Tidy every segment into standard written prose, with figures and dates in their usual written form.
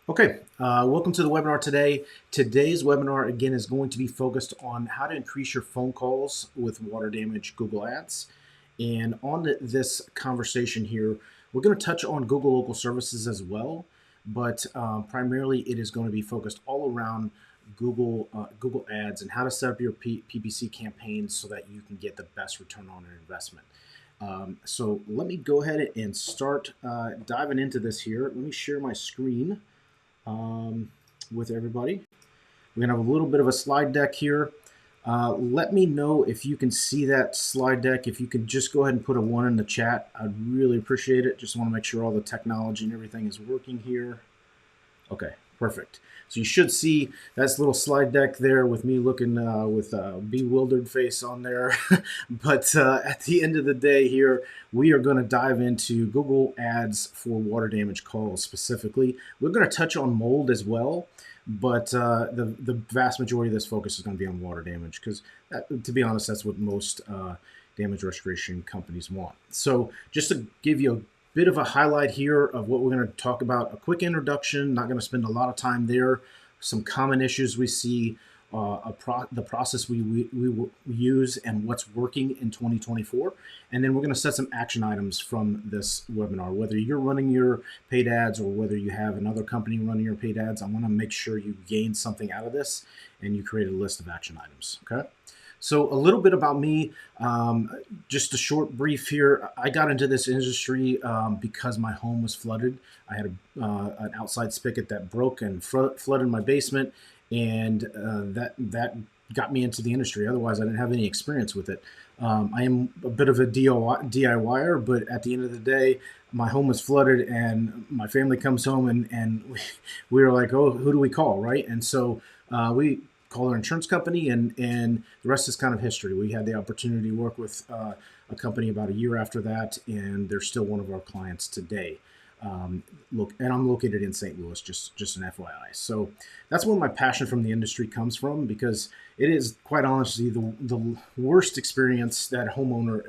Okay, welcome to the webinar today. Today's webinar, again, is going to be focused on how to increase your phone calls with water damage Google Ads. And on this conversation here, we're going to touch on Google Local Services as well, but primarily it is going to be focused all around Google Ads and how to set up your PPC campaigns so that you can get the best return on an investment. So let me go ahead and start diving into this here. Let me share my screen with everybody. We're gonna have a little bit of a slide deck here. Let me know if you can see that slide deck. If you can just go ahead and put a 1 in the chat, I'd really appreciate it. Just want to make sure all the technology and everything is working here. Okay, perfect. So you should see that's little slide deck there with me looking with a bewildered face on there. But at the end of the day here, we are going to dive into Google Ads for water damage calls specifically. We're going to touch on mold as well, but the vast majority of this focus is going to be on water damage because, to be honest, that's what most damage restoration companies want. So just to give you a bit of a highlight here of what we're going to talk about, a quick introduction, not going to spend a lot of time there, some common issues we see, the process we use and what's working in 2024. And then we're going to set some action items from this webinar. Whether you're running your paid ads or whether you have another company running your paid ads, I want to make sure you gain something out of this and you create a list of action items, okay? So a little bit about me, just a short brief here. I got into this industry because my home was flooded. I had an outside spigot that broke and flooded my basement, and that got me into the industry. Otherwise, I didn't have any experience with it. I am a bit of a DIYer, but at the end of the day, my home was flooded, and my family comes home, and we were like, oh, who do we call, right? And so we call our insurance company, and the rest is kind of history. We had the opportunity to work with a company about a year after that, and they're still one of our clients today. And I'm located in St. Louis, just an FYI. So that's where my passion from the industry comes from, because it is quite honestly the worst experience that homeowner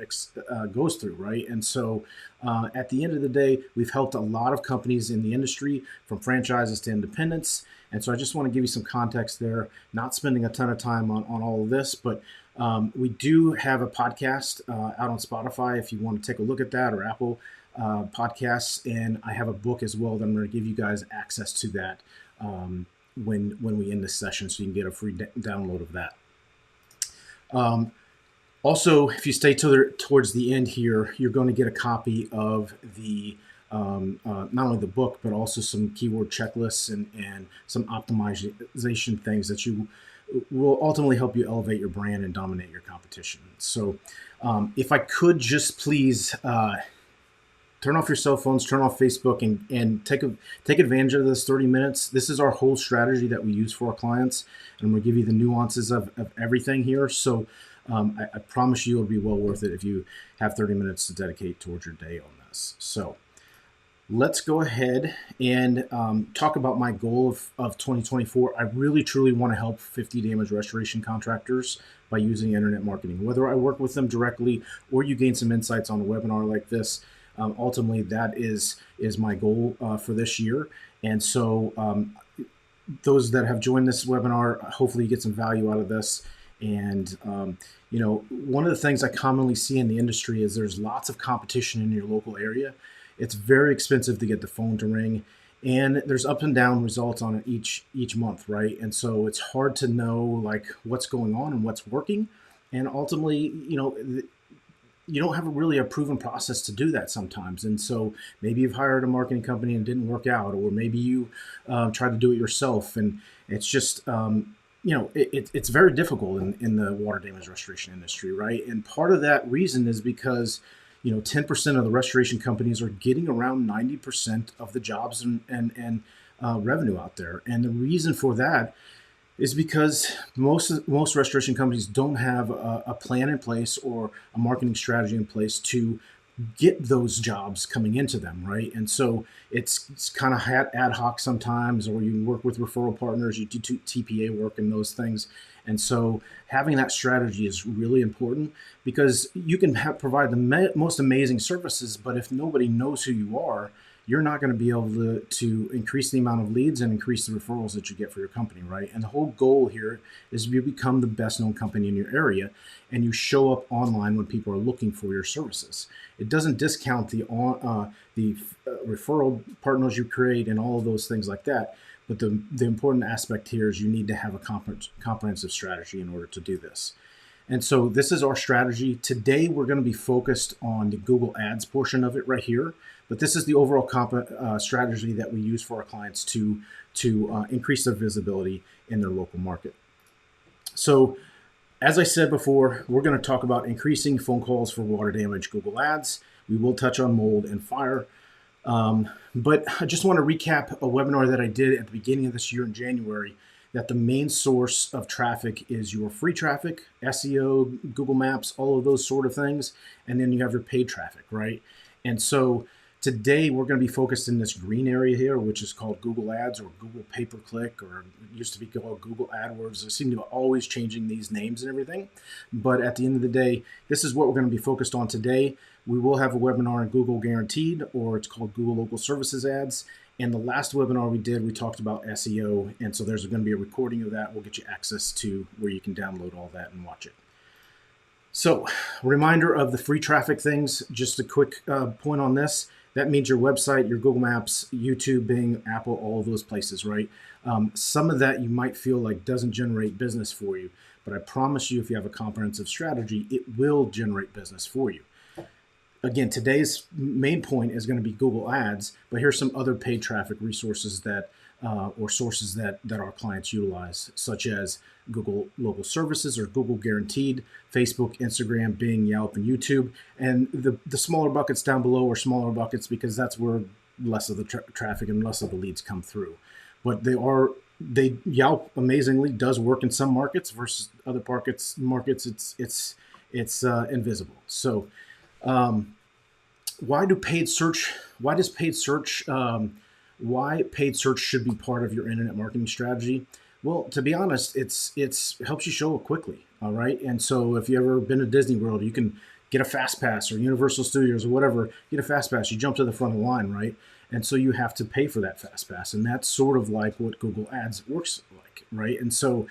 goes through, right? And so at the end of the day, we've helped a lot of companies in the industry, from franchises to independents. And so I just want to give you some context there, not spending a ton of time on all of this, but we do have a podcast out on Spotify if you want to take a look at that, or Apple podcasts. And I have a book as well that I'm going to give you guys access to that when we end this session, so you can get a free download of that. Also, if you stay towards the end here, you're going to get a copy of the not only the book, but also some keyword checklists and some optimization things that you will ultimately help you elevate your brand and dominate your competition. So if I could just please turn off your cell phones, turn off Facebook, and take advantage of this 30 minutes. This is our whole strategy that we use for our clients, and I'm going to give you the nuances of everything here. So I promise you it'll be well worth it if you have 30 minutes to dedicate towards your day on this. So let's go ahead and talk about my goal of 2024. I really, truly want to help 50 damage restoration contractors by using internet marketing. Whether I work with them directly or you gain some insights on a webinar like this, ultimately that is my goal for this year. And so those that have joined this webinar, hopefully you get some value out of this. And one of the things I commonly see in the industry is there's lots of competition in your local area. It's very expensive to get the phone to ring, and there's up and down results on it each month, right? And so it's hard to know like what's going on and what's working. And ultimately, you don't have really a proven process to do that sometimes. And so maybe you've hired a marketing company and it didn't work out, or maybe you tried to do it yourself, and it's just it's very difficult in the water damage restoration industry, right? And part of that reason is because 10% of the restoration companies are getting around 90% of the jobs and revenue out there. And the reason for that is because most restoration companies don't have a plan in place or a marketing strategy in place to get those jobs coming into them, right? And so it's kind of ad hoc sometimes, or you work with referral partners, you do TPA work and those things. And so having that strategy is really important, because you can provide the most amazing services, but if nobody knows who you are, you're not going to be able to increase the amount of leads and increase the referrals that you get for your company, right? And the whole goal here is you become the best known company in your area and you show up online when people are looking for your services. It doesn't discount the referral partners you create and all of those things like that. But the important aspect here is you need to have a comprehensive strategy in order to do this. And so this is our strategy. Today, we're going to be focused on the Google Ads portion of it right here. But this is the overall strategy that we use for our clients to increase their visibility in their local market. So as I said before, we're going to talk about increasing phone calls for water damage Google Ads. We will touch on mold and fire. But I just want to recap a webinar that I did at the beginning of this year in January, that the main source of traffic is your free traffic, SEO, Google Maps, all of those sort of things. And then you have your paid traffic, right? And so today we're going to be focused in this green area here, which is called Google Ads or Google Pay-Per-Click, or it used to be called Google AdWords. They seem to be always changing these names and everything. But at the end of the day, this is what we're going to be focused on today. We will have a webinar on Google Guaranteed, or it's called Google Local Services Ads. And the last webinar we did, we talked about SEO. And so there's going to be a recording of that. We'll get you access to where you can download all that and watch it. So, reminder of the free traffic things, just a quick point on this. That means your website, your Google Maps, YouTube, Bing, Apple, all of those places, right? Some of that you might feel like doesn't generate business for you, but I promise you, if you have a comprehensive strategy, it will generate business for you. Again, today's main point is going to be Google Ads, but here's some other paid traffic resources that or sources that our clients utilize, such as Google Local Services or Google Guaranteed, Facebook, Instagram, Bing, Yelp, and YouTube. And the smaller buckets down below are smaller buckets because that's where less of the traffic and less of the leads come through. But Yelp amazingly does work in some markets versus other markets it's invisible. So why paid search should be part of your internet marketing strategy? Well, to be honest, it's helps you show up quickly. All right. And so if you ever been to Disney World, you can get a fast pass, or Universal Studios or whatever, get a fast pass, you jump to the front of the line, right? And so you have to pay for that fast pass. And that's sort of like what Google Ads works like, right? And so,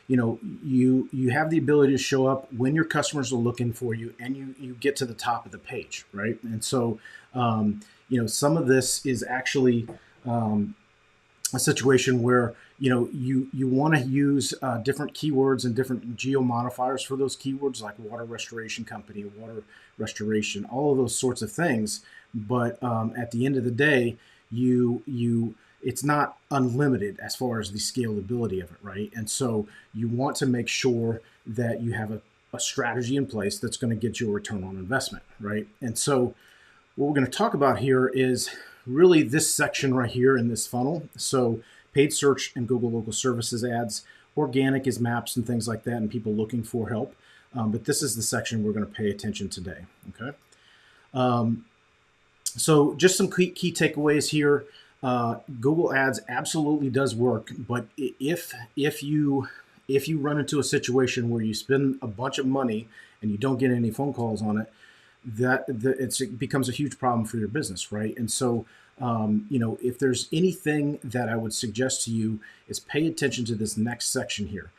you have the ability to show up when your customers are looking for you, and you get to the top of the page, right? And so, some of this is actually a situation where you want to use different keywords and different geo modifiers for those keywords, like water restoration company, water restoration, all of those sorts of things. But at the end of the day, it's not unlimited as far as the scalability of it, right? And so you want to make sure that you have a strategy in place that's going to get you a return on investment, right? And so what we're going to talk about here is really this section right here in this funnel. So paid search and Google Local Services ads, organic is maps and things like that, and people looking for help. But this is the section we're going to pay attention today. Okay. So just some key takeaways here. Google Ads absolutely does work, but if you run into a situation where you spend a bunch of money and you don't get any phone calls on it, it becomes a huge problem for your business, right? And so, if there's anything that I would suggest to you is pay attention to this next section here.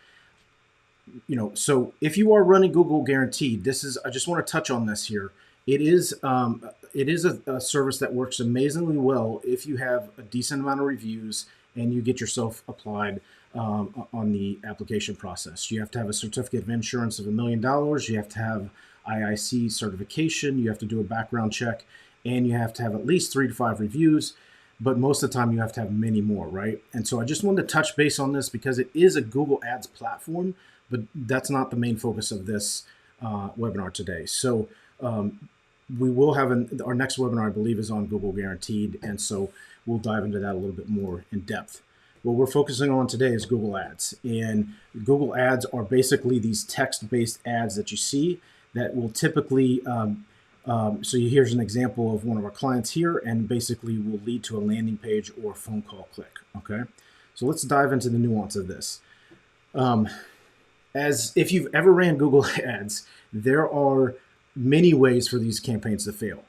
So if you are running Google Guaranteed, I just want to touch on this here. It is a service that works amazingly well if you have a decent amount of reviews and you get yourself applied on the application process. You have to have a certificate of insurance of $1 million. You have to have IIC certification. You have to do a background check, and you have to have at least 3 to 5 reviews. But most of the time, you have to have many more, right? And so I just wanted to touch base on this because it is a Google Ads platform, but that's not the main focus of this webinar today. So we will have our next webinar, I believe, is on Google Guaranteed, and so we'll dive into that a little bit more in depth. What we're focusing on today is Google Ads, and Google Ads are basically these text-based ads that you see that will typically, here's an example of one of our clients here, and basically will lead to a landing page or phone call click, okay? So let's dive into the nuance of this. As if you've ever ran Google Ads, there are many ways for these campaigns to fail.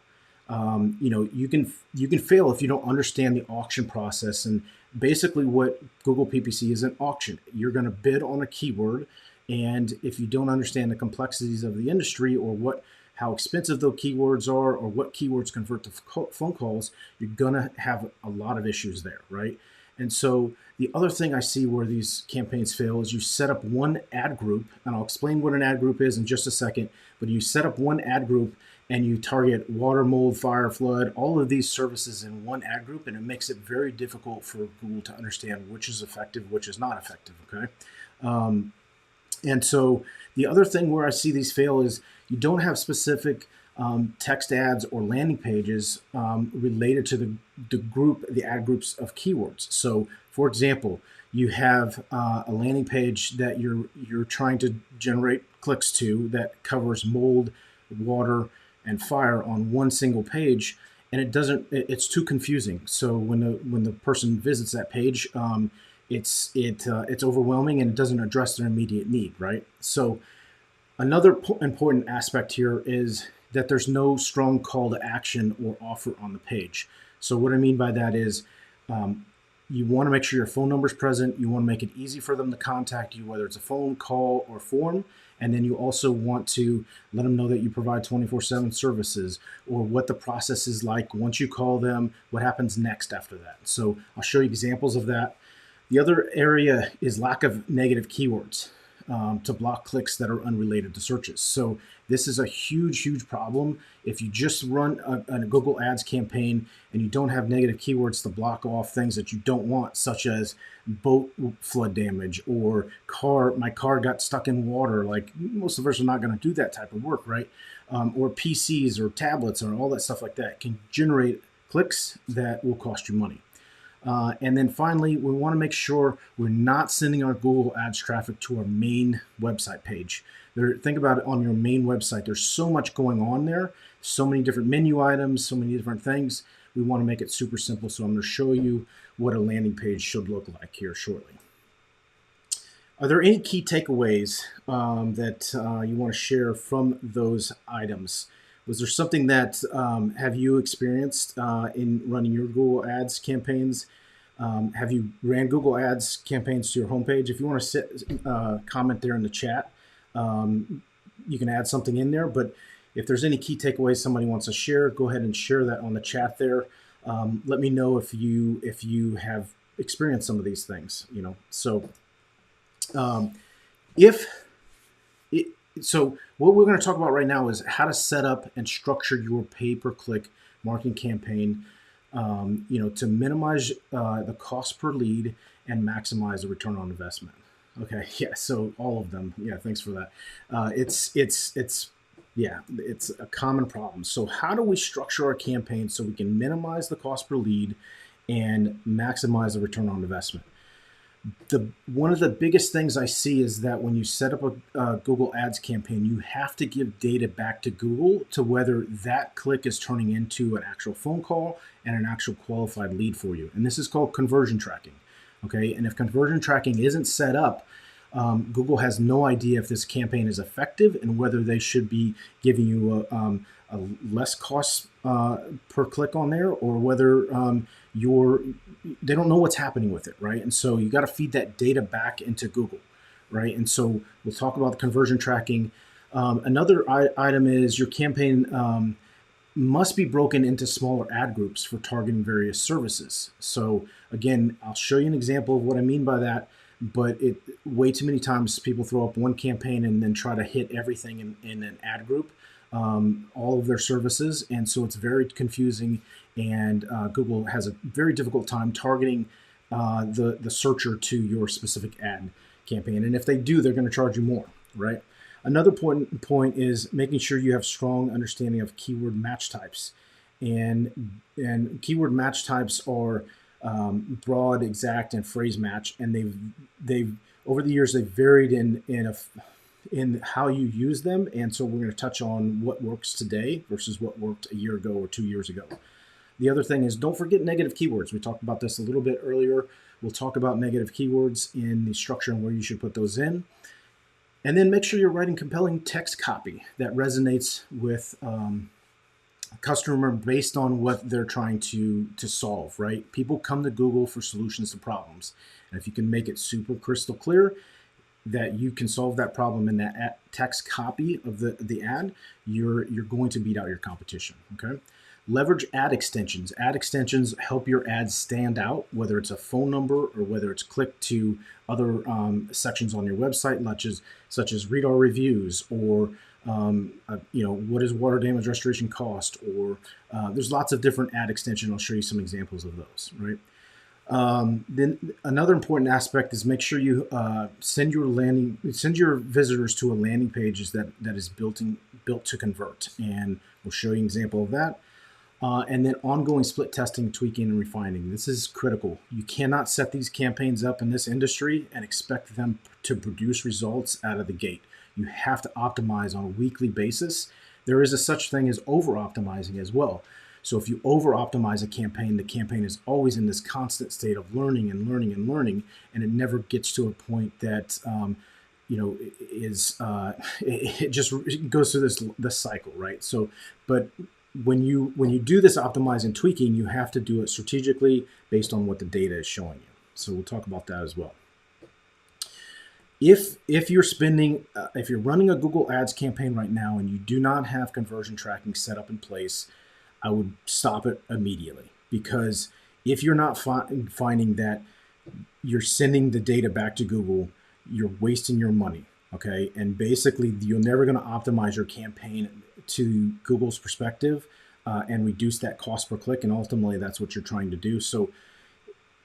You can fail if you don't understand the auction process. And basically, what Google PPC is an auction. You're going to bid on a keyword, and if you don't understand the complexities of the industry or how expensive those keywords are or what keywords convert to phone calls, you're going to have a lot of issues there, right? And so the other thing I see where these campaigns fail is you set up one ad group, and I'll explain what an ad group is in just a second, but you set up one ad group and you target water, mold, fire, flood, all of these services in one ad group, and it makes it very difficult for Google to understand which is effective, which is not effective, okay? And so the other thing where I see these fail is you don't have specific text ads or landing pages related to the ad groups of keywords. So, for example, you have a landing page that you're trying to generate clicks to that covers mold, water, and fire on one single page, and it's too confusing. So when the person visits that page, it's overwhelming and it doesn't address their immediate need, right? So another important aspect here is that there's no strong call to action or offer on the page. So what I mean by that is you want to make sure your phone number is present. You want to make it easy for them to contact you, whether it's a phone call or form. And then you also want to let them know that you provide 24/7 services, or what the process is like once you call them, what happens next after that. So I'll show you examples of that. The other area is lack of negative keywords to block clicks that are unrelated to searches. So this is a huge problem. If you just run a Google Ads campaign and you don't have negative keywords to block off things that you don't want, such as boat flood damage or my car got stuck in water, like most of us are not going to do that type of work, right? Or PCs or tablets or all that stuff like that can generate clicks that will cost you money. And then finally, we want to make sure we're not sending our Google Ads traffic to our main website page. Think about it, on your main website. There's so much going on there, so many different menu items, so many different things. We want to make it super simple. So I'm going to show you what a landing page should look like here shortly. Are there any key takeaways that you want to share from those items? Was there something that have you experienced in running your Google Ads campaigns? Have you ran Google Ads campaigns to your homepage? If you want to comment there in the chat, you can add something in there. But if there's any key takeaways somebody wants to share, go ahead and share that on the chat there. Let me know if you have experienced some of these things. So what we're going to talk about right now is how to set up and structure your pay-per-click marketing campaign, to minimize the cost per lead and maximize the return on investment. Okay, yeah, so all of them. Yeah, thanks for that. It's a common problem. So how do we structure our campaign so we can minimize the cost per lead and maximize the return on investment? One of the biggest things I see is that when you set up a Google Ads campaign, you have to give data back to Google to whether that click is turning into an actual phone call and an actual qualified lead for you. And this is called conversion tracking. Okay, and if conversion tracking isn't set up, Google has no idea if this campaign is effective and whether they should be giving you a less cost per click on there, or whether they don't know what's happening with it, right? And so you got to feed that data back into Google, right? And so we'll talk about the conversion tracking. Another item is your campaign must be broken into smaller ad groups for targeting various services. So again, I'll show you an example of what I mean by that. But way too many times people throw up one campaign and then try to hit everything in an ad group, all of their services. And so it's very confusing, and Google has a very difficult time targeting the searcher to your specific ad campaign. And if they do, they're going to charge you more, right? Another point is making sure you have strong understanding of keyword match types. And keyword match types are broad, exact, and phrase match, and they've over the years they've varied in how you use them. And so we're going to touch on what works today versus what worked a year ago or 2 years ago. The other thing is, don't forget negative keywords. We talked about this a little bit earlier. We'll talk about negative keywords in the structure and where you should put those in. And then make sure you're writing compelling text copy that resonates with customer based on what they're trying to solve, right? People come to Google for solutions to problems. And if you can make it super crystal clear that you can solve that problem in that text copy of the ad, you're going to beat out your competition, okay? Leverage ad extensions. Ad extensions help your ads stand out, whether it's a phone number or whether it's clicked to other sections on your website, such as read our reviews, or what does water damage restoration cost, or there's lots of different ad extensions. I'll show you some examples of those, right? Then another important aspect is make sure you send your visitors to a landing page that is built to convert, and we'll show you an example of that. And then ongoing split testing, tweaking, and refining. This is critical. You cannot set these campaigns up in this industry and expect them to produce results out of the gate. You have to optimize on a weekly basis. There is a such thing as over-optimizing as well. So if you over-optimize a campaign, the campaign is always in this constant state of learning and learning and learning, and it never gets to a point that it just goes through this cycle, right? So, but when you do this optimizing and tweaking, you have to do it strategically based on what the data is showing you. So we'll talk about that as well. If you're running a Google Ads campaign right now and you do not have conversion tracking set up in place, I would stop it immediately, because if you're not finding that you're sending the data back to Google, you're wasting your money, okay? And basically, you're never going to optimize your campaign to Google's perspective and reduce that cost per click, and ultimately, that's what you're trying to do. So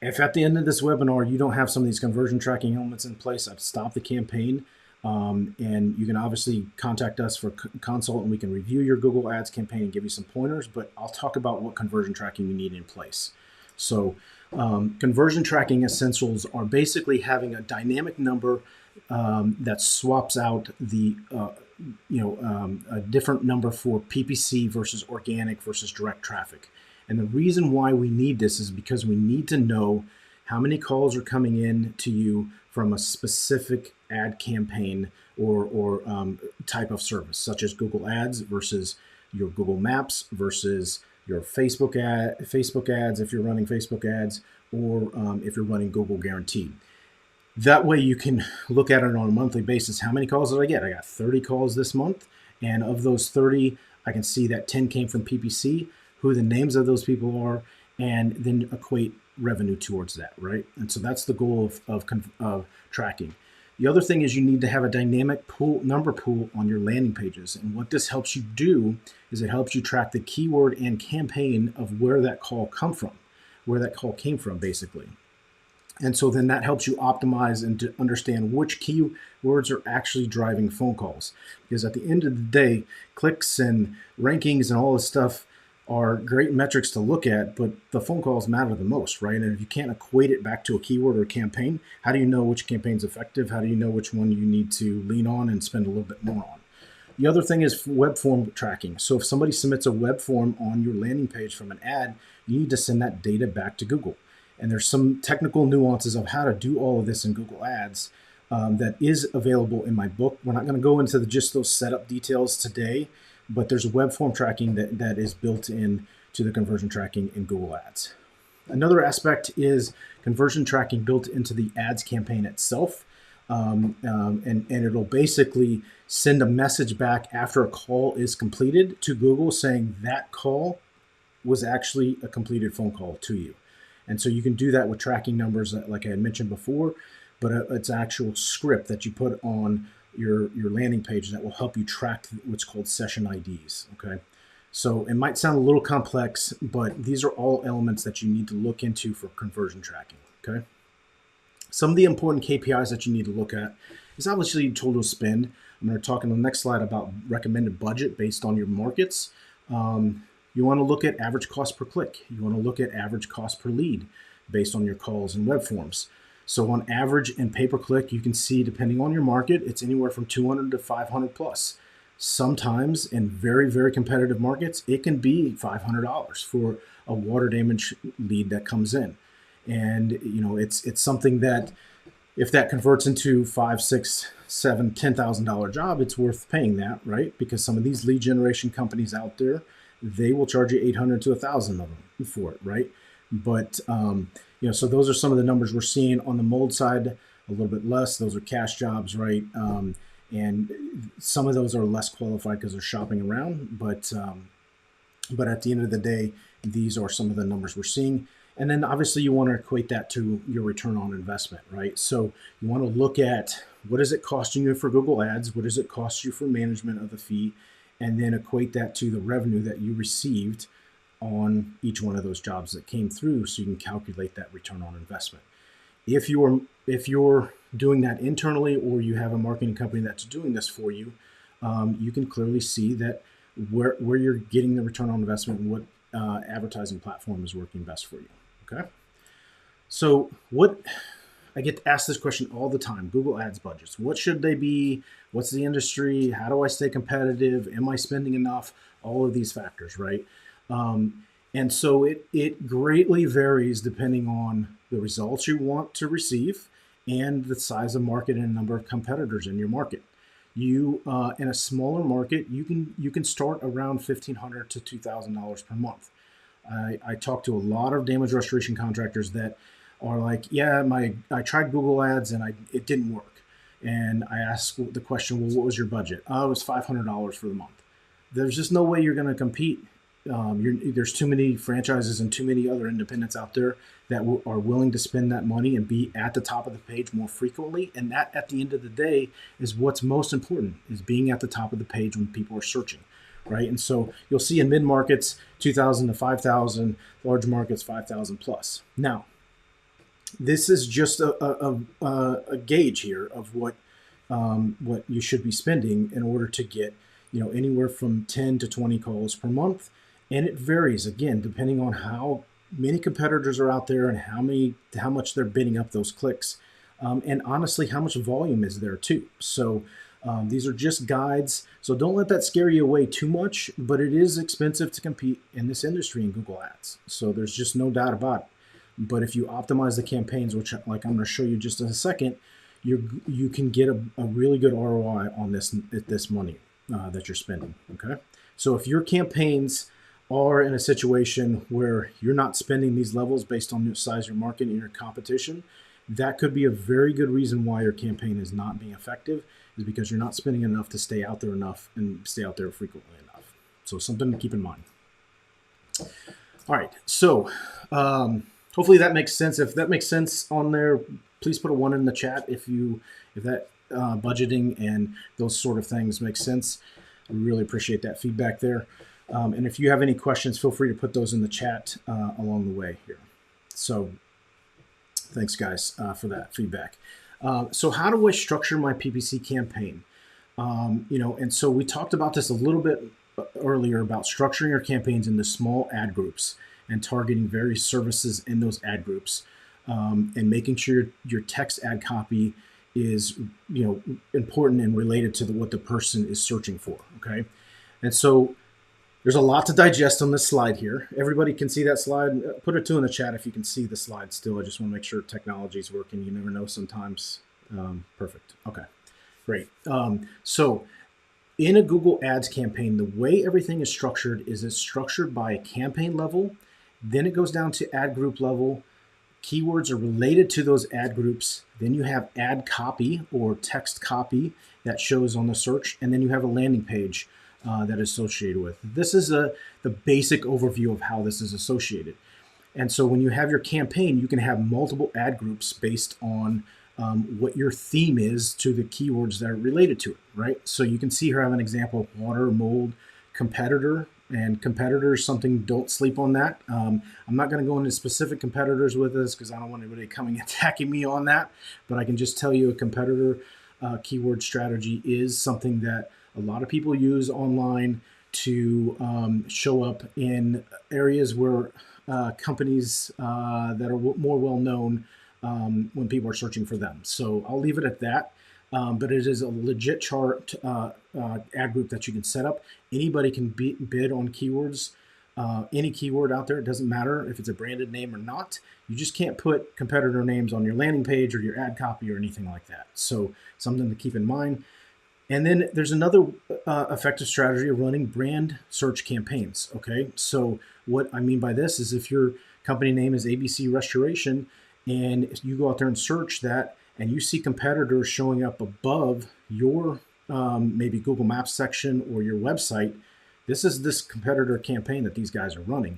if at the end of this webinar, you don't have some of these conversion tracking elements in place, I'd stop the campaign. And you can obviously contact us for consult, and we can review your Google Ads campaign and give you some pointers, but I'll talk about what conversion tracking you need in place. So conversion tracking essentials are basically having a dynamic number that swaps out a different number for PPC versus organic versus direct traffic. And the reason why we need this is because we need to know how many calls are coming in to you from a specific ad campaign or type of service, such as Google Ads versus your Google Maps versus your Facebook ads if you're running Facebook ads, or if you're running Google Guaranteed. That way you can look at it on a monthly basis. How many calls did I get? I got 30 calls this month, and of those 30, I can see that 10 came from PPC, who the names of those people are, and then equate revenue towards that, right? And so that's the goal of tracking. The other thing is you need to have a dynamic number pool on your landing pages. And what this helps you do is it helps you track the keyword and campaign of where that call came from, basically. And so then that helps you optimize and to understand which keywords are actually driving phone calls. Because at the end of the day, clicks and rankings and all this stuff are great metrics to look at, but the phone calls matter the most, right? And if you can't equate it back to a keyword or a campaign, how do you know which campaign's effective? How do you know which one you need to lean on and spend a little bit more on? The other thing is web form tracking. So if somebody submits a web form on your landing page from an ad, you need to send that data back to Google. And there's some technical nuances of how to do all of this in Google Ads that is available in my book. We're not going to go into just those setup details today, but there's a web form tracking that is built in to the conversion tracking in Google Ads. Another aspect is conversion tracking built into the ads campaign itself. And it'll basically send a message back after a call is completed to Google saying that call was actually a completed phone call to you. And so you can do that with tracking numbers like I had mentioned before, but it's actual script that you put on your landing page that will help you track what's called session IDs, okay? So it might sound a little complex, but these are all elements that you need to look into for conversion tracking, okay? Some of the important KPIs that you need to look at is obviously total spend. I'm going to talk in the next slide about recommended budget based on your markets. You want to look at average cost per click. You want to look at average cost per lead based on your calls and web forms. So on average and pay-per-click, you can see, depending on your market, it's anywhere from 200 to 500 plus. Sometimes in very, very competitive markets, it can be $500 for a water damage lead that comes in. And it's something that if that converts into $5,000, $6,000, $7,000, $10,000 job, it's worth paying that, right? Because some of these lead generation companies out there, they will charge you 800 to 1,000 of them for it, right? But so those are some of the numbers we're seeing on the mold side. A little bit less. Those are cash jobs, right? And some of those are less qualified because they're shopping around. But at the end of the day, these are some of the numbers we're seeing. And then obviously you want to equate that to your return on investment, right? So you want to look at what is it costing you for Google Ads? What does it cost you for management of the fee? And then equate that to the revenue that you received on each one of those jobs that came through, so you can calculate that return on investment. If you're doing that internally, or you have a marketing company that's doing this for you, you can clearly see that where you're getting the return on investment and what advertising platform is working best for you. Okay. So I get asked this question all the time: Google Ads budgets. What should they be? What's the industry? How do I stay competitive? Am I spending enough? All of these factors, right? And so it greatly varies depending on the results you want to receive and the size of market and number of competitors in your market. You in a smaller market, you can start around $1,500 to $2,000 per month. I talk to a lot of damage restoration contractors that are like, yeah, I tried Google Ads and it didn't work. And I ask the question, well, what was your budget? Oh, it was $500 for the month. There's just no way you're going to compete. There's too many franchises and too many other independents out there that are willing to spend that money and be at the top of the page more frequently. And that, at the end of the day, is what's most important, is being at the top of the page when people are searching, right? And so you'll see in mid markets, 2,000 to 5,000, large markets, 5,000 plus. Now, this is just a gauge here of what you should be spending in order to get anywhere from 10 to 20 calls per month. And it varies, again, depending on how many competitors are out there and how much they're bidding up those clicks. And honestly, how much volume is there too. So these are just guides. So don't let that scare you away too much, but it is expensive to compete in this industry in Google Ads. So there's just no doubt about it. But if you optimize the campaigns, which like I'm going to show you just in a second, you can get a really good ROI on this money that you're spending. Okay. So if your campaigns are in a situation where you're not spending these levels based on the size of your market and your competition, that could be a very good reason why your campaign is not being effective, is because you're not spending enough to stay out there enough and stay out there frequently enough. So something to keep in mind. All right. So hopefully that makes sense. If that makes sense on there, please put a 1 in the chat if that budgeting and those sort of things make sense. I really appreciate that feedback there. And if you have any questions, feel free to put those in the chat along the way here. So thanks, guys, for that feedback. So how do I structure my PPC campaign? And so we talked about this a little bit earlier about structuring your campaigns into small ad groups and targeting various services in those ad groups, and making sure your text ad copy is important and related to what the person is searching for. Okay, and so there's a lot to digest on this slide here. Everybody can see that slide. Put a 2 in the chat if you can see the slide still. I just want to make sure technology is working. You never know sometimes. Perfect. Okay, great. So in a Google Ads campaign, the way everything is structured is it's structured by a campaign level. Then it goes down to ad group level. Keywords are related to those ad groups. Then you have ad copy or text copy that shows on the search. And then you have a landing page that is associated with. This is the basic overview of how this is associated. And so when you have your campaign, you can have multiple ad groups based on what your theme is to the keywords that are related to it, right? So you can see here I have an example of water, mold, competitor, and competitor is something, don't sleep on that. I'm not going to go into specific competitors with this because I don't want anybody coming attacking me on that, but I can just tell you a competitor keyword strategy is something that a lot of people use online to show up in areas where companies that are more well known when people are searching for them. So I'll leave it at that. But it is a legit chart ad group that you can set up. Anybody can bid on keywords, any keyword out there. It doesn't matter if it's a branded name or not. You just can't put competitor names on your landing page or your ad copy or anything like that. So something to keep in mind. And then there's another effective strategy of running brand search campaigns. Okay, so what I mean by this is if your company name is ABC Restoration and you go out there and search that and you see competitors showing up above your maybe Google Maps section or your website, this is this competitor campaign that these guys are running.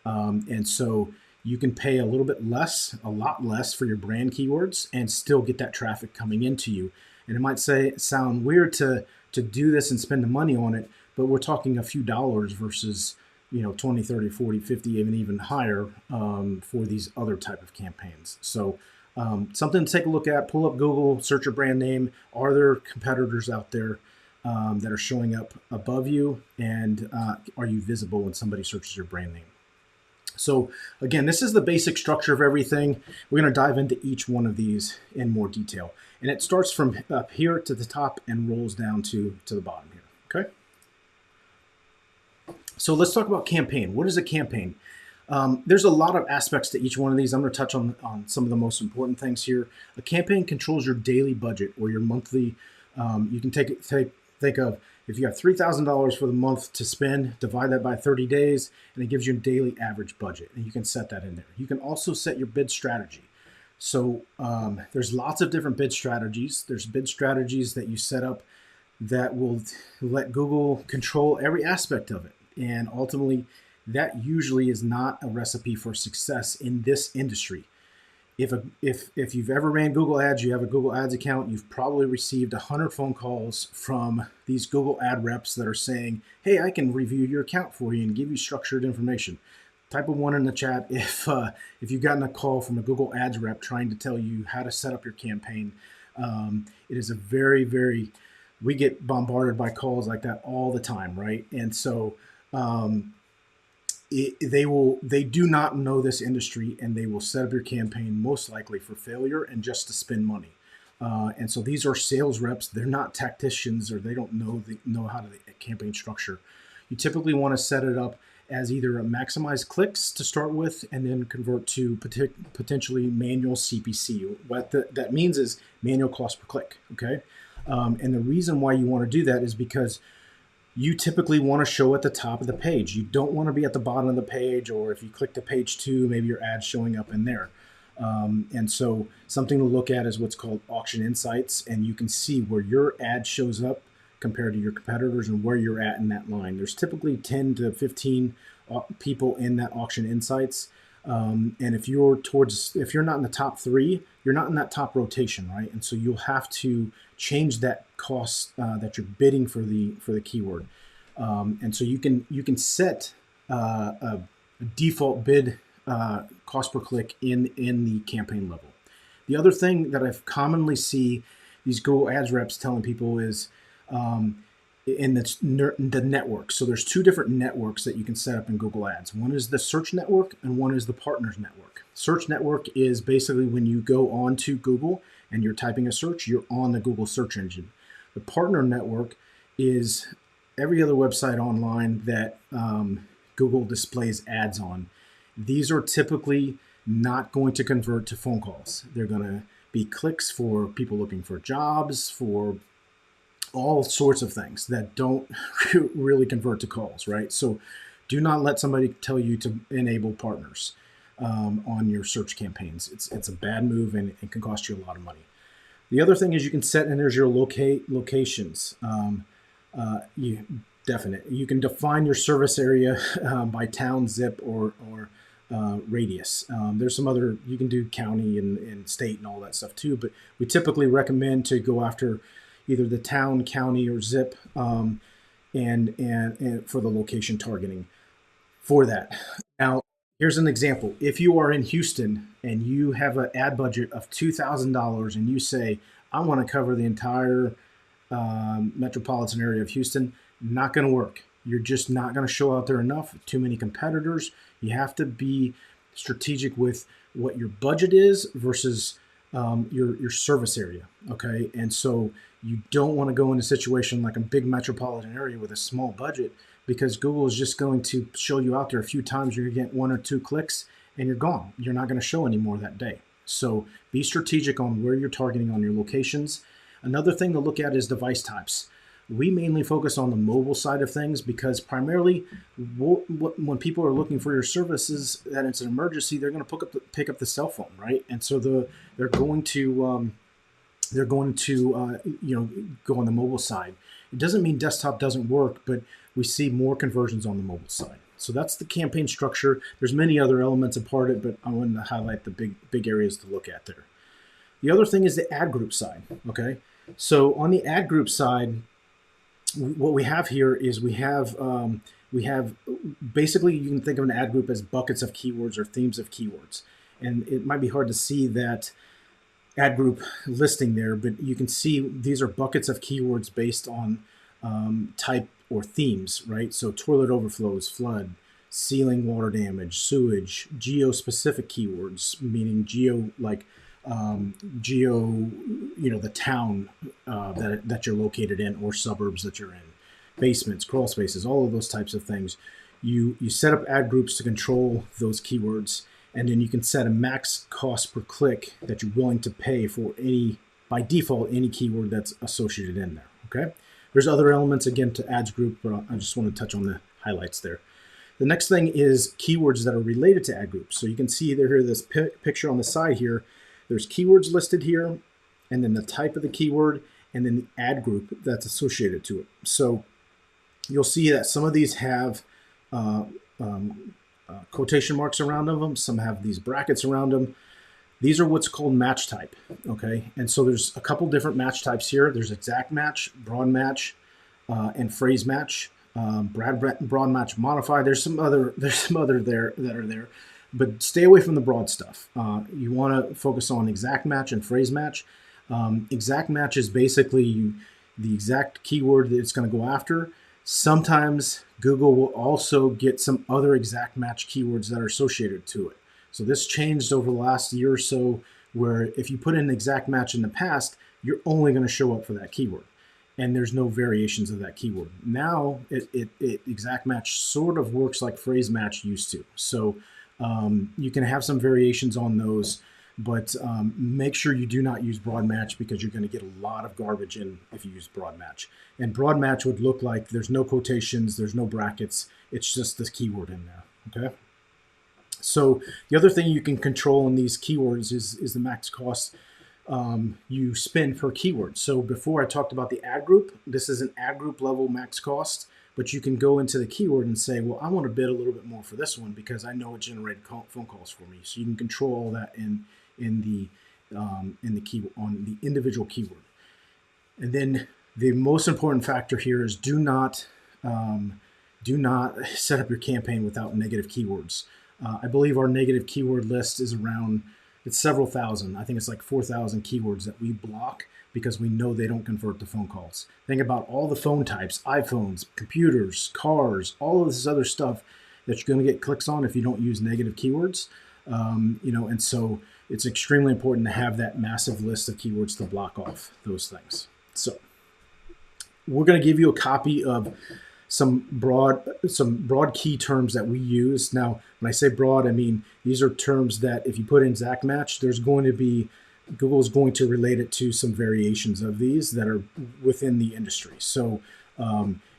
And so you can pay a little bit less, a lot less for your brand keywords and still get that traffic coming into you. And it might sound weird to do this and spend the money on it, but we're talking a few dollars versus 20, 30, 40, 50, even higher for these other type of campaigns. So something to take a look at. Pull up Google, search your brand name. Are there competitors out there that are showing up above you, and are you visible when somebody searches your brand name? So again, this is the basic structure of everything. We're going to dive into each one of these in more detail. And it starts from up here to the top and rolls down to the bottom here, okay? So let's talk about campaign. What is a campaign? There's a lot of aspects to each one of these. I'm going to touch on some of the most important things here. A campaign controls your daily budget or your monthly. You can think of if you have $3,000 for the month to spend, divide that by 30 days, and it gives you a daily average budget, and you can set that in there. You can also set your bid strategy. So there's lots of different bid strategies. There's bid strategies that you set up that will let Google control every aspect of it. And ultimately, that usually is not a recipe for success in this industry. If you've ever ran Google Ads, you have a Google Ads account, you've probably received 100 phone calls from these Google ad reps that are saying, hey, I can review your account for you and give you structured information. Type of one in the chat if you've gotten a call from a Google Ads rep trying to tell you how to set up your campaign. It is a very, very, we get bombarded by calls like that all the time, right? And so they do not know this industry, and they will set up your campaign most likely for failure and just to spend money. And so these are sales reps. They're not tacticians, or they don't know how to campaign structure. You typically want to set it up as either a maximize clicks to start with, and then convert to potentially manual CPC. What that means is manual cost per click. Okay, and the reason why you want to do that is because you typically want to show at the top of the page. You don't want to be at the bottom of the page, or if you click to page 2, maybe your ad's showing up in there. And so something to look at is what's called auction insights, and you can see where your ad shows up compared to your competitors and where you're at in that line. There's typically 10 to 15 people in that auction insights. And if you're not in the top 3, you're not in that top rotation, right? And so you'll have to change that cost that you're bidding for the keyword. And so you can set a default bid cost per click in the campaign level. The other thing that I've commonly see these Google Ads reps telling people is in the network. So there's 2 different networks that you can set up in Google Ads. One is the search network and one is the partners network. Search network is basically when you go on to Google and you're typing a search, you're on the Google search engine. The partner network is every other website online that Google displays ads on. These are typically not going to convert to phone calls. They're going to be clicks for people looking for jobs, for all sorts of things that don't really convert to calls, right? So do not let somebody tell you to enable partners on your search campaigns. It's a bad move, and it can cost you a lot of money. The other thing is you can set in there's your locations. You can define your service area by town, zip, or radius. There's some other, you can do county and state and all that stuff too, but we typically recommend to go after either the town, county, or zip, and for the location targeting for that. Now, here's an example. If you are in Houston and you have an ad budget of $2,000 and you say, I want to cover the entire metropolitan area of Houston, not going to work. You're just not going to show out there enough. Too many competitors. You have to be strategic with what your budget is versus your service area. Okay, and so you don't want to go in a situation like a big metropolitan area with a small budget, because Google is just going to show you out there a few times. You're going to get 1 or 2 clicks and you're gone. You're not going to show anymore that day. So be strategic on where you're targeting on your locations. Another thing to look at is device types. We mainly focus on the mobile side of things because primarily when people are looking for your services, that it's an emergency, they're going to pick up the cell phone, right? And so they're going to go on the mobile side. It doesn't mean desktop doesn't work, but we see more conversions on the mobile side. So that's the campaign structure. There's many other elements a part of it, but I wanted to highlight the big areas to look at there. The other thing is the ad group side. Okay, so on the ad group side, what we have here is we have basically, you can think of an ad group as buckets of keywords or themes of keywords, and it might be hard to see that ad group listing there, but you can see these are buckets of keywords based on type or themes, right? So toilet overflows, flood, ceiling water damage, sewage, geo-specific keywords, meaning geo, like the town that you're located in or suburbs that you're in, basements, crawl spaces, all of those types of things. You set up ad groups to control those keywords, and then you can set a max cost per click that you're willing to pay for by default, any keyword that's associated in there, okay? There's other elements, again, to ads group, but I just want to touch on the highlights there. The next thing is keywords that are related to ad groups. So you can see here, this picture on the side here, there's keywords listed here, and then the type of the keyword, and then the ad group that's associated to it. So you'll see that some of these have quotation marks around them. Some have these brackets around them. These are what's called match type, okay? And so there's a couple different match types here. There's exact match, broad match, and phrase match. Broad match modified. There's some other there that are there, but stay away from the broad stuff. You want to focus on exact match and phrase match. Exact match is basically the exact keyword that it's going to go after. Sometimes Google will also get some other exact match keywords that are associated to it. So this changed over the last year or so, where if you put in exact match in the past, you're only going to show up for that keyword, and there's no variations of that keyword. Now it exact match sort of works like phrase match used to. So you can have some variations on those, but make sure you do not use broad match, because you're going to get a lot of garbage in if you use broad match. And broad match would look like there's no quotations, there's no brackets, it's just this keyword in there, okay? So the other thing you can control in these keywords is the max cost you spend per keyword. So before I talked about the ad group, this is an ad group level max cost, but you can go into the keyword and say, well, I want to bid a little bit more for this one because I know it generated phone calls for me. So you can control all that in the keyword, on the individual keyword. And then the most important factor here is do not set up your campaign without negative keywords. I believe our negative keyword list is around, it's several thousand. I think it's like 4,000 keywords that we block because we know they don't convert to phone calls. Think about all the phone types, iPhones, computers, cars, all of this other stuff that you're going to get clicks on if you don't use negative keywords. And so it's extremely important to have that massive list of keywords to block off those things. So we're going to give you a copy of some broad key terms that we use. Now, when I say broad, I mean these are terms that if you put in exact match, Google is going to relate it to some variations of these that are within the industry. So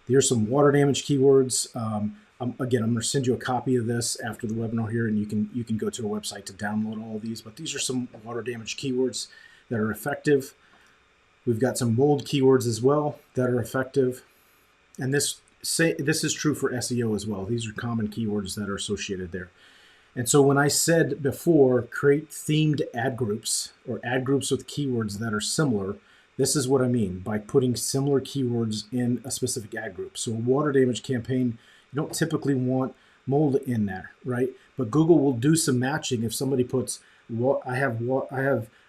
here's some water damage keywords. Again, I'm going to send you a copy of this after the webinar here, and you can go to our website to download all of these. But these are some water damage keywords that are effective. We've got some mold keywords as well that are effective, and this is true for SEO as well. These are common keywords that are associated there. And so when I said before, create themed ad groups or ad groups with keywords that are similar, this is what I mean by putting similar keywords in a specific ad group. So a water damage campaign, you don't typically want mold in there, right? But Google will do some matching. If somebody puts, I have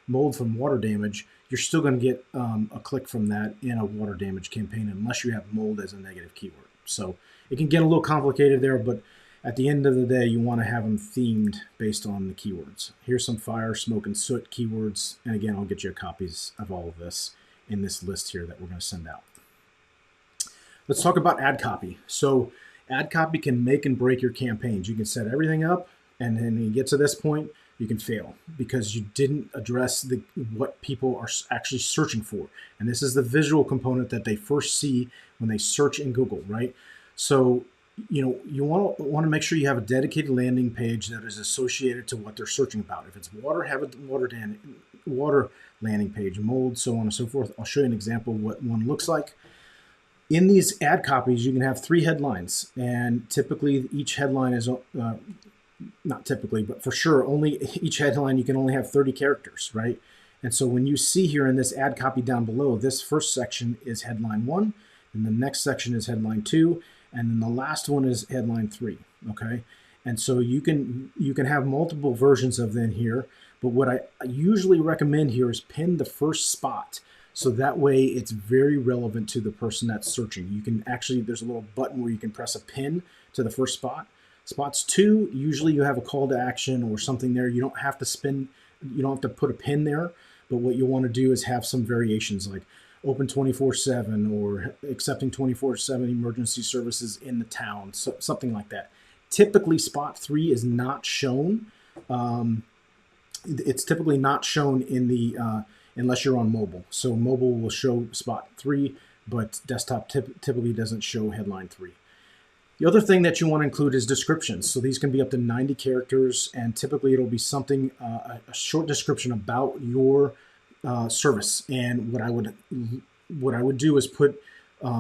mold from water damage, you're still going to get a click from that in a water damage campaign unless you have mold as a negative keyword. So it can get a little complicated there, but at the end of the day, you want to have them themed based on the keywords. Here's some fire, smoke, and soot keywords. And again, I'll get you copies of all of this in this list here that we're going to send out. Let's talk about ad copy. So ad copy can make and break your campaigns. You can set everything up, and then you get to this point, you can fail because you didn't address what people are actually searching for. And this is the visual component that they first see when they search in Google, right? So, you want to make sure you have a dedicated landing page that is associated to what they're searching about. If it's water, have a water landing page, mold, so on and so forth. I'll show you an example of what one looks like. In these ad copies, you can have 3 headlines, and typically each headline is not typically, but for sure, only each headline you can only have 30 characters, right? And so when you see here in this ad copy down below, this first section is headline 1, and the next section is headline 2, and then the last one is headline 3, okay? And so you can have multiple versions of them here, but what I usually recommend here is pin the first spot. So that way it's very relevant to the person that's searching. You can actually, there's a little button where you can press a pin to the first spot. Spots 2, usually you have a call to action or something there. You don't have to put a pin there, but what you want to do is have some variations like open 24/7 or accepting 24/7 emergency services in the town, so something like that. Typically spot 3 is not shown. It's typically not shown in the unless you're on mobile. So mobile will show spot 3, but desktop typically doesn't show headline 3. The other thing that you want to include is descriptions. So these can be up to 90 characters, and typically it'll be something, a short description about your service. And what I would do is put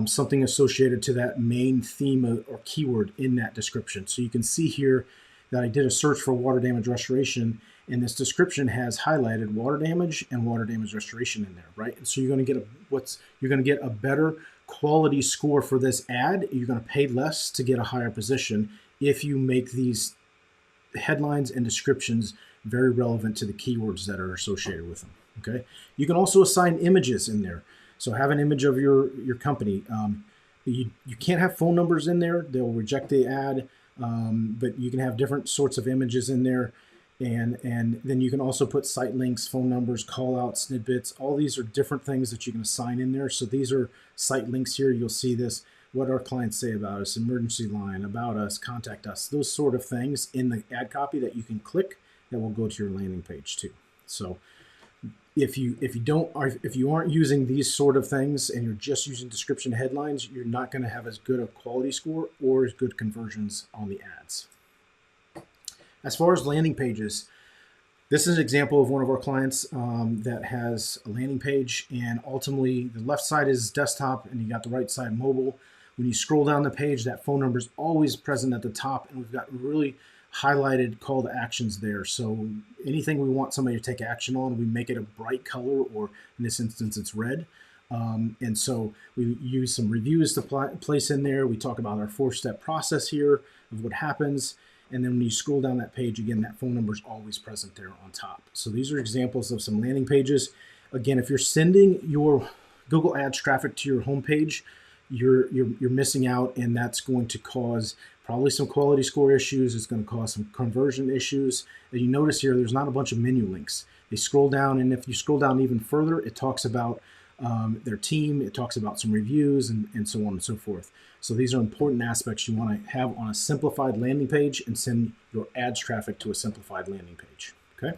something associated to that main theme or keyword in that description. So you can see here that I did a search for water damage restoration, and this description has highlighted water damage and water damage restoration in there, right? And so you're going to get a better quality score for this ad. You're going to pay less to get a higher position if you make these headlines and descriptions very relevant to the keywords that are associated with them. Okay. You can also assign images in there. So have an image of your company. You can't have phone numbers in there. They'll reject the ad. But you can have different sorts of images in there. And then you can also put site links, phone numbers, call out snippets. All these are different things that you can assign in there. So these are site links here. You'll see this, what our clients say about us, emergency line, about us, contact us, those sort of things in the ad copy that you can click that will go to your landing page too. So if you aren't using these sort of things and you're just using description headlines, you're not going to have as good a quality score or as good conversions on the ads. As far as landing pages, this is an example of one of our clients that has a landing page, and ultimately the left side is desktop and you got the right side mobile. When you scroll down the page, that phone number is always present at the top, and we've got really highlighted call to actions there. So anything we want somebody to take action on, we make it a bright color, or in this instance, it's red. And so we use some reviews to place in there. We talk about our 4-step process here of what happens. And then when you scroll down that page, again, that phone number is always present there on top. So these are examples of some landing pages. Again, if you're sending your Google Ads traffic to your homepage, you're missing out, and that's going to cause probably some quality score issues. It's going to cause some conversion issues. And you notice here, there's not a bunch of menu links. They scroll down, and if you scroll down even further, it talks about their team. It talks about some reviews and so on and so forth. So these are important aspects you want to have on a simplified landing page and send your ads traffic to a simplified landing page. Okay.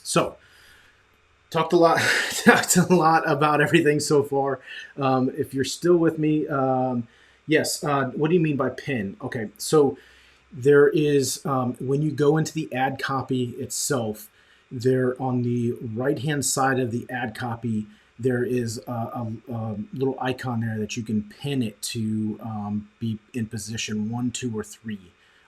So talked a lot about everything so far. If you're still with me, yes. What do you mean by pin? Okay. So there is, when you go into the ad copy itself, there on the right-hand side of the ad copy, there is a little icon there that you can pin it to be in position 1, 2, or 3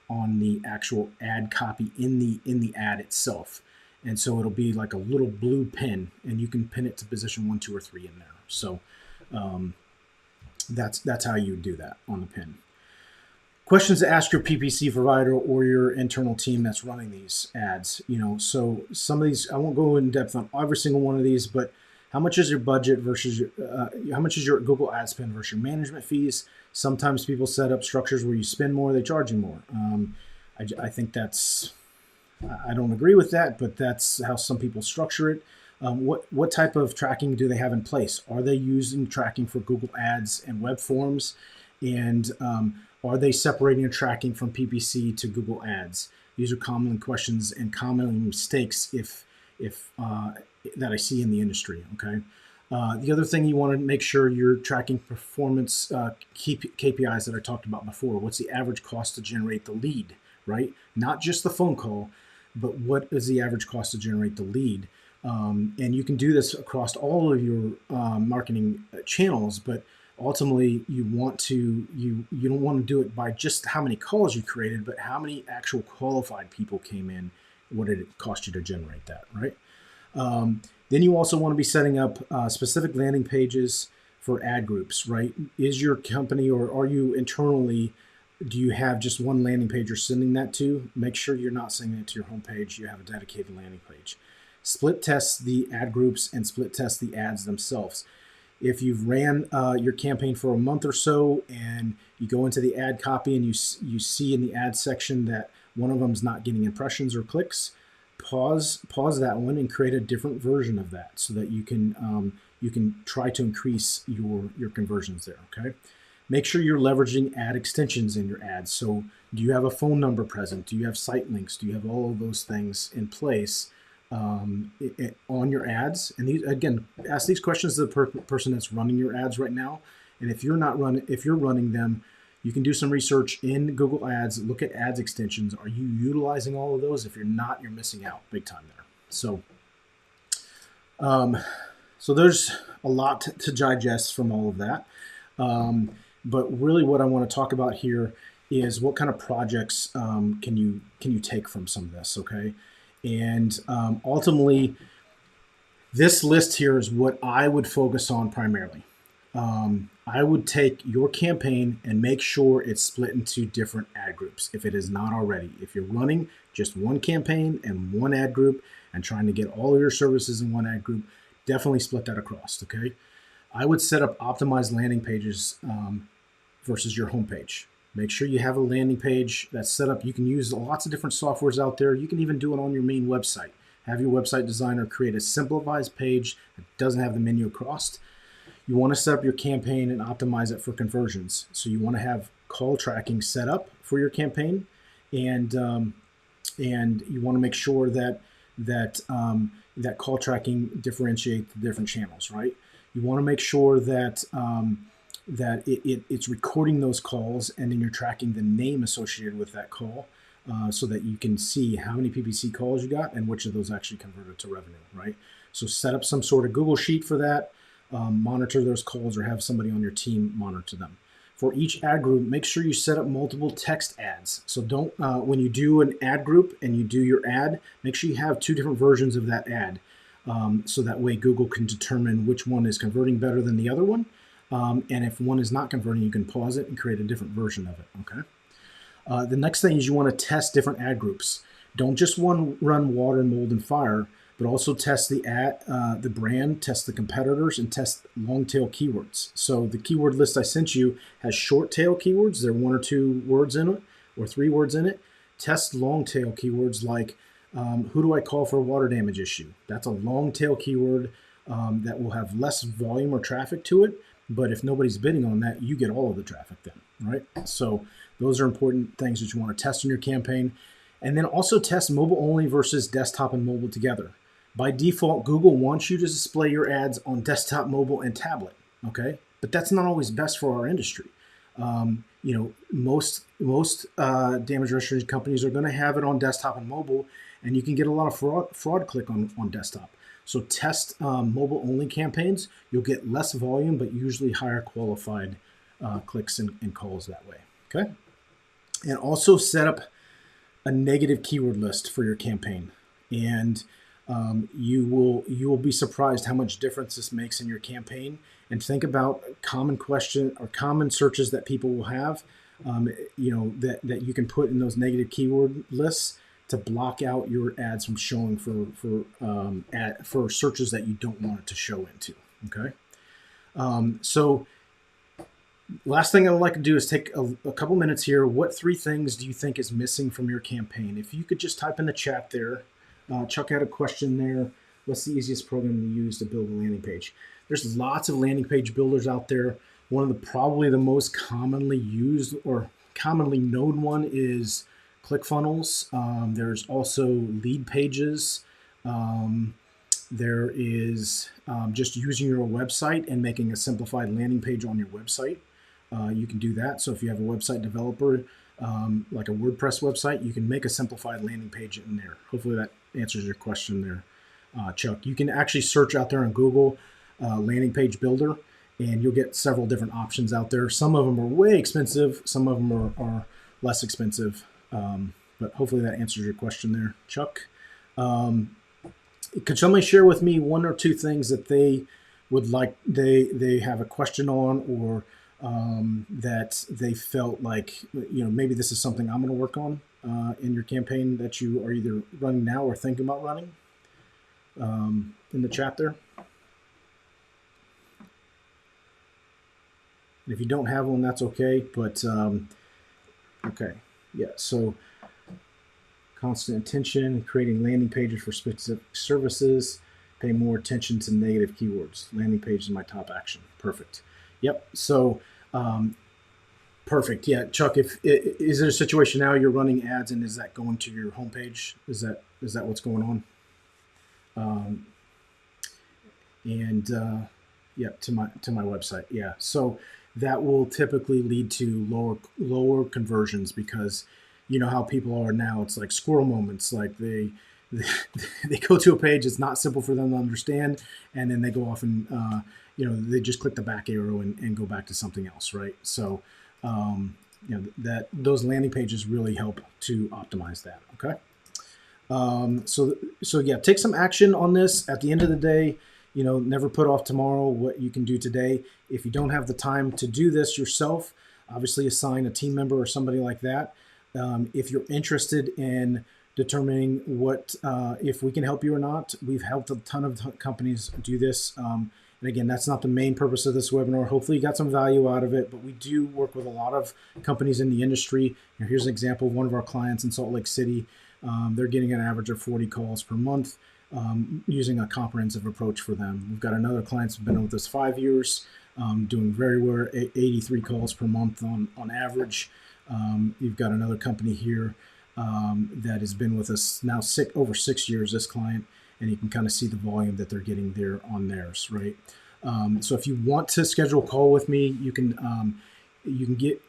on the actual ad copy in the ad itself. And so it'll be like a little blue pin, and you can pin it to position 1, 2, or 3 in there. So that's how you do that on the pin. Questions to ask your PPC provider or your internal team that's running these ads. So some of these, I won't go in depth on every single one of these, but how much is your budget versus how much is your Google ad spend versus your management fees? Sometimes people set up structures where you spend more, they charge you more. I think I don't agree with that, but that's how some people structure it. What type of tracking do they have in place? Are they using tracking for Google Ads and web forms? And are they separating their tracking from PPC to Google Ads? These are common questions and common mistakes if that I see in the industry. Okay. The other thing you want to make sure you're tracking performance KPIs that I talked about before. What's the average cost to generate the lead, right? Not just the phone call, but what is the average cost to generate the lead? And you can do this across all of your marketing channels, but ultimately you don't want to do it by just how many calls you created, but how many actual qualified people came in. What did it cost you to generate that, right? Then you also want to be setting up specific landing pages for ad groups, right? Is your company or are you internally, do you have just one landing page you're sending that to? Make sure you're not sending it to your homepage. You have a dedicated landing page. Split test the ad groups and split test the ads themselves. If you've ran your campaign for a month or so and you go into the ad copy and you see in the ad section that one of them is not getting impressions or clicks, pause that one and create a different version of that so that you can try to increase your conversions there. Okay. Make sure you're leveraging ad extensions in your ads. So do you have a phone number present? Do you have site links? Do you have all of those things in place on your ads? And these, again, ask these questions to the person that's running your ads right now. And if you're running them, you can do some research in Google Ads, look at ads extensions. Are you utilizing all of those? If you're not, you're missing out big time there. So there's a lot to digest from all of that. But really what I want to talk about here is what kind of projects can you take from some of this, okay? And ultimately, this list here is what I would focus on primarily. I would take your campaign and make sure it's split into different ad groups if it is not already. If you're running just one campaign and one ad group and trying to get all of your services in one ad group, definitely split that across, okay? I would set up optimized landing pages versus your homepage. Make sure you have a landing page that's set up. You can use lots of different softwares out there. You can even do it on your main website. Have your website designer create a simplified page that doesn't have the menu across. You want to set up your campaign and optimize it for conversions. So you want to have call tracking set up for your campaign, and you want to make sure that call tracking differentiates the different channels, right? You want to make sure that it's recording those calls, and then you're tracking the name associated with that call, so that you can see how many PPC calls you got and which of those actually converted to revenue, right? So set up some sort of Google Sheet for that. Monitor those calls or have somebody on your team monitor them. For each ad group, make sure you set up multiple text ads. So don't, when you do an ad group and you do your ad, make sure you have two different versions of that ad. So that way Google can determine which one is converting better than the other one. And if one is not converting, you can pause it and create a different version of it, okay? The next thing is you want to test different ad groups. Don't just run water, mold, and fire, but also test the brand, test the competitors, and test long tail keywords. So the keyword list I sent you has short tail keywords. There are 1 or 2 words in it or 3 words in it. Test long tail keywords like who do I call for a water damage issue? That's a long tail keyword that will have less volume or traffic to it. But if nobody's bidding on that, you get all of the traffic then, right? So those are important things that you want to test in your campaign. And then also test mobile only versus desktop and mobile together. By default, Google wants you to display your ads on desktop, mobile, and tablet, okay? But that's not always best for our industry. Most damage restoration companies are going to have it on desktop and mobile, and you can get a lot of fraud click on desktop. So test mobile-only campaigns. You'll get less volume, but usually higher qualified clicks and calls that way, okay? And also set up a negative keyword list for your campaign. And you will be surprised how much difference this makes in your campaign. And think about common question or common searches that people will have, that you can put in those negative keyword lists to block out your ads from showing for searches that you don't want it to show into. Okay. So last thing I would like to do is take a couple minutes here. What 3 things do you think is missing from your campaign? If you could just type in the chat there. Chuck out a question there. What's the easiest program to use to build a landing page? There's lots of landing page builders out there. One of probably the most commonly used or commonly known one is ClickFunnels. There's also lead pages. There is just using your website and making a simplified landing page on your website. You can do that. So if you have a website developer, like a WordPress website, you can make a simplified landing page in there. Hopefully that answers your question there, Chuck. You can actually search out there on Google landing page builder, and you'll get several different options out there. Some of them are way expensive. Some of them are less expensive. But hopefully that answers your question there, Chuck. Could somebody share with me one or two things that they would like, they have a question on, or that they felt like, maybe this is something I'm going to work on in your campaign that you are either running now or thinking about running, in the chat there? And if you don't have one, that's okay. But okay, yeah. So constant attention, creating landing pages for specific services, pay more attention to negative keywords. Landing page is my top action. Perfect. Yep. So perfect. Yeah, Chuck. Is there a situation now you're running ads, and is that going to your homepage? Is that what's going on? Yeah, to my website. Yeah. So that will typically lead to lower conversions, because you know how people are now. It's like squirrel moments. Like they go to a page, it's not simple for them to understand, and then they go off and they just click the back arrow and go back to something else, right? So that those landing pages really help to optimize that. Okay. So yeah, take some action on this. At the end of the day, never put off tomorrow what you can do today. If you don't have the time to do this yourself, obviously assign a team member or somebody like that. If you're interested in determining if we can help you or not, we've helped a ton of companies do this. And again, that's not the main purpose of this webinar. Hopefully you got some value out of it, but we do work with a lot of companies in the industry. Here's an example of one of our clients in Salt Lake City. They're getting an average of 40 calls per month, using a comprehensive approach for them. We've got another client who's been with us 5 years, doing very well, 83 calls per month on average. You've got another company here that has been with us now over 6 years, this client, and you can kind of see the volume that they're getting there on theirs, right? So if you want to schedule a call with me, you can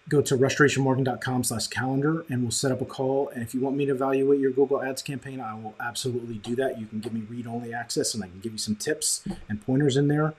go to restorationmarketing.com/calendar, and we'll set up a call. And if you want me to evaluate your Google Ads campaign, I will absolutely do that. You can give me read-only access, and I can give you some tips and pointers in there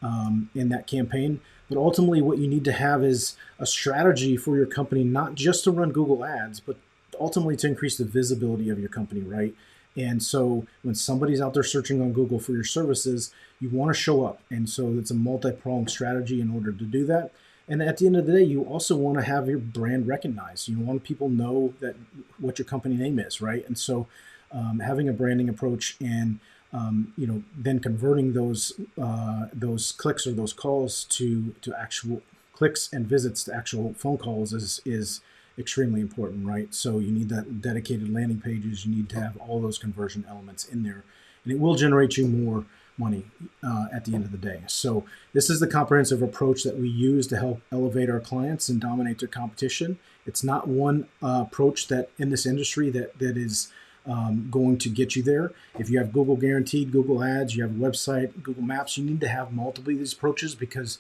in that campaign. But ultimately, what you need to have is a strategy for your company, not just to run Google Ads, but ultimately to increase the visibility of your company, right? And so when somebody's out there searching on Google for your services, you want to show up. And so it's a multi-pronged strategy in order to do that. And at the end of the day, you also want to have your brand recognized. You want people to know what your company name is, right? And so having a branding approach and then converting those clicks or those calls to actual clicks and visits to actual phone calls is extremely important, right? So you need that dedicated landing pages. You need to have all those conversion elements in there, and it will generate you more money at the end of the day. So this is the comprehensive approach that we use to help elevate our clients and dominate their competition. It's not one approach that in this industry that is going to get you there. If you have Google Guaranteed, Google Ads, you have a website, Google Maps, you need to have multiple of these approaches, because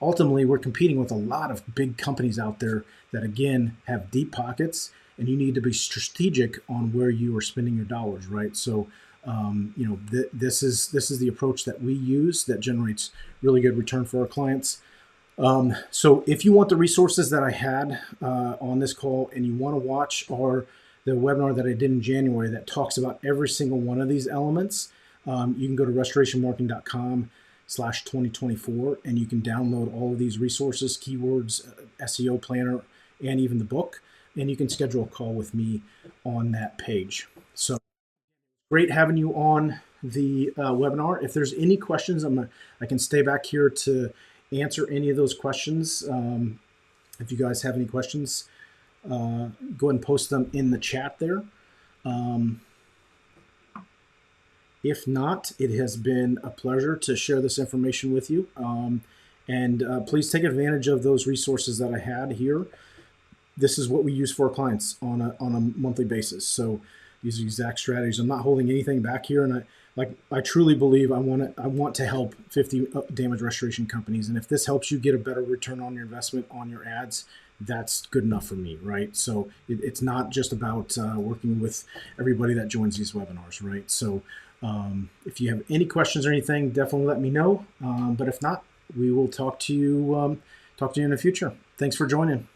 ultimately we're competing with a lot of big companies out there that, again, have deep pockets, and you need to be strategic on where you are spending your dollars, right? So this is the approach that we use that generates really good return for our clients. So if you want the resources that I had on this call, and you want to watch the webinar that I did in January that talks about every single one of these elements, you can go to restorationmarketing.com/2024, and you can download all of these resources, keywords, SEO planner, and even the book, and you can schedule a call with me on that page. So great having you on the webinar. If there's any questions, I can stay back here to answer any of those questions. If you guys have any questions, go ahead and post them in the chat there. If not, it has been a pleasure to share this information with you. And please take advantage of those resources that I had here. this is what we use for our clients on a monthly basis. So these are exact strategies. I'm not holding anything back here, and I truly believe I want to help 50 damage restoration companies, and if this helps you get a better return on your investment on your ads, that's good enough for me, right? So it's not just about working with everybody that joins these webinars, right? So if you have any questions or anything, definitely let me know. But if not, we will talk to you in the future. Thanks for joining.